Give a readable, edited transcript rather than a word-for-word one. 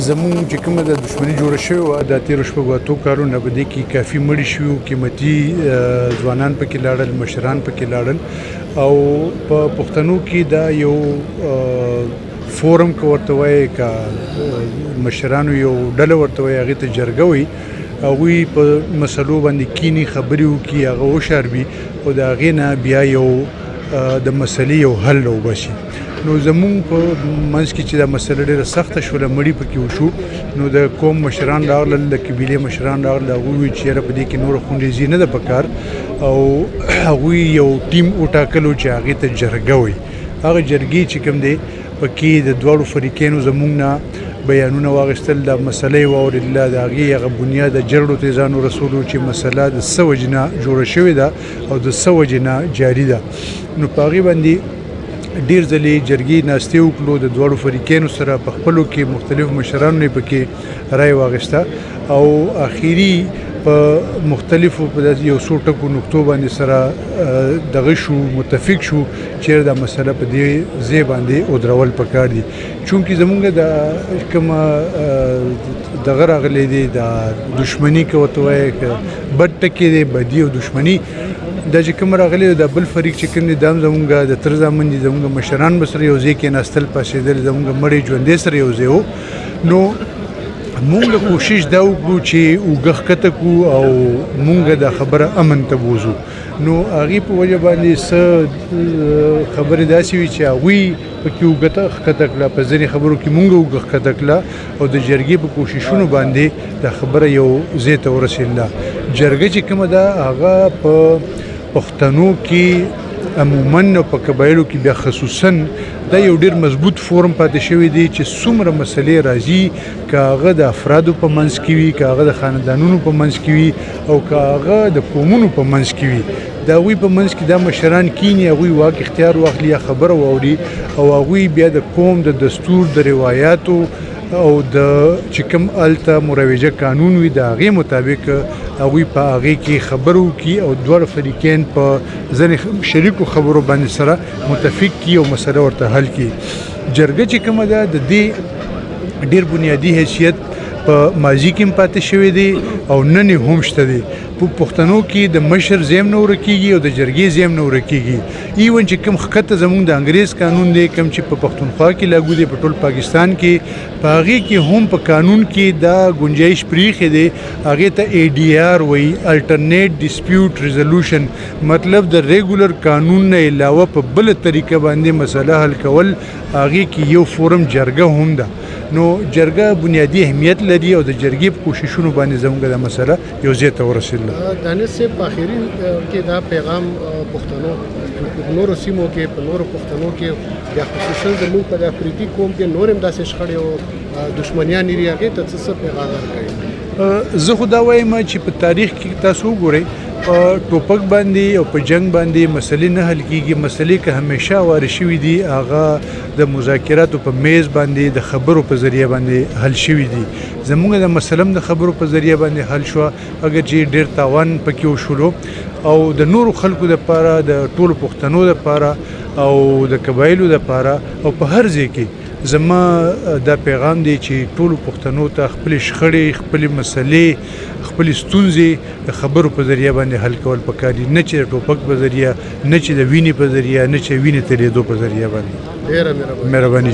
زموږ چې کومه د دښمني جوړه شوې وه د تېرو شپږو اتو کالونو په دې کې کافي مړي شوي وو، قیمتي ځوانان پکې لاړل، مشران پکې لاړل او په پښتنو کې دا یو فورم که ورته وایي که مشرانو یو ډله ورته وایي هغې ته جرګه وایي، هغوی په مسلو باندې کینی خبرې وکړي، هغه وشاربي او د هغې نه بیا یو د مسلې یو حل وباسي. نو زمونږ په منځ کې چې دا مسله ډېره سخته شوله، مړي پکې وشو، نو د قوم مشران راغلل، د قبیلې مشران راغلل، هغوی وویل چې یاره په دې کې نوره خونریزي نه ده پکار او هغوی یو ټیم وټاکلو چې هغې ته جرګه وایي. هغه جرګې چې کوم دی پکې د دواړو فریقینو زمونږ نه بیانونه واخیستل، دا مسله یې واورېدله، د هغې هغه بنیاد جرړو ته یې ځان ورسولو چې مسله د څه وجې نه جوړه شوې ده او د څه وجې نه جاري ده. نو په هغې باندې ډیر ځلې جرګې ناستې وکړو، د دواړو فریقینو سره په خپلو کې مختلفو مشرانو یې پکې رایه واخیسته او اخري په مختلفو په یو څو ټکو نقطو باندې سره دغه شو، متفق شو چې دا مسله په دې ځای باندې ودرول پکار دي. چونکې زمونږ د کومه دغه راغلی دی د دښمني که ورته وایي که بد ټکې دی، بدي او دښمني دا چې کوم راغلی د بل فریق چې کوم دی دا هم زمونږ د تره زامن دي، زمونږ مشران به سره یو ځای کېناستل، پاڅېدل، زمونږ مړی ژوندی سره یو ځای و. نو مونږ کوشش دا وکړو چې اوږه ښکته کړو او مونږ دا خبره امن ته بوځو. نو هغې په وجه باندې څه خبرې داسې وي چې هغوی پکې اوږه ښکته کړه، په ځینې خبرو کې مونږ اوږه ښکته کړه او د جرګې په کوششونو باندې دا خبره یو ځای ته ورسېدله. جرګه چې کومه ده هغه په پښتنو کې عموماً او په قبایلو کې بیا خصوصاً دا یو ډېر مضبوط فورم پاتې شوی دی چې څومره مسلې راځي، که هغه د افرادو په منځ کې وي، که هغه د خاندانونو په منځ کې وي او که هغه د قومونو په منځ کې وي، د هغوی په منځ کې دا مشران کیني، هغوی واک اختیار واخلي یا خبره واوري او هغوی بیا د قوم د دستور د روایاتو او د چې کوم هلته مروجه قانون وي د هغې مطابق هغوی په هغې کې خبرې وکړي او دواړه فریقین په ځینې شریکو خبرو باندې سره متفق کړي او مسله ورته حل کړي. جرګه چې کومه ده د دې ډېر بنیادي حیثیت په ماضي کې هم پاتې شوی دی او نن یې هم شته دی. په پښتنو کې د مشر ځای نه ورکېږي او د جرګې ځای نه ورکېږي. ایون چې کوم ښکته زمونږ د انګریز قانون دی، کوم چې په پښتونخوا کې لاګو دی، په ټول پاکستان کې، په هغې کې هم په قانون کې دا ګنجایش پرېښی دی، هغې ته ADR وایي، الټرنیټ ډسپیوټ ریزولوشن، مطلب د ریګولر قانون نه علاوه په بله طریقه باندې مسله حل کول. هغې کې یو فورم جرګه هم ده. نو جرګه بنیادي اهمیت لري او د جرګې په کوششونو باندې زموږ دا مسله یو ځای ته ورسېدله. دانش صاحب په اخري کې دا پیغام پښتنو په نورو سیمو کې، په نورو پښتنو کې یا خصوصا زموږ په افریقي قوم کې نور هم داسې شخړې او دښمنیان لري، هغې ته څه پیغام ورکوي؟ زه خو دا وایم چې په تاریخ کې تاسو وګورئ په ټوپک باندې او په جنگ باندې مسلې نه حل کېږي. مسلې که همیشه وارد شوي دي هغه د مذاکراتو په میز باندې د خبرو په ذریعه باندې حل شوي دي. زمونږ د مسله د خبرو په ذریعه باندې حل شوه، اگر چې ډېر تاوان پکې وشولو او د نورو خلکو دپاره، د ټولو پښتنو دپاره او د قبایلو دپاره او په هر ځای کې زما دا پیغام دی چې ټولو پښتنو ته خپلې شخړې، خپلې مسلې، خپلې ستونزې د خبرو په ذریعه باندې حل کول پکار دي، نه چې د ټوپک په ذریعه، نه چې د وینې په ذریعه، نه چې وینې تېرېدو په ذریعه باندې. ډېره مهرباني.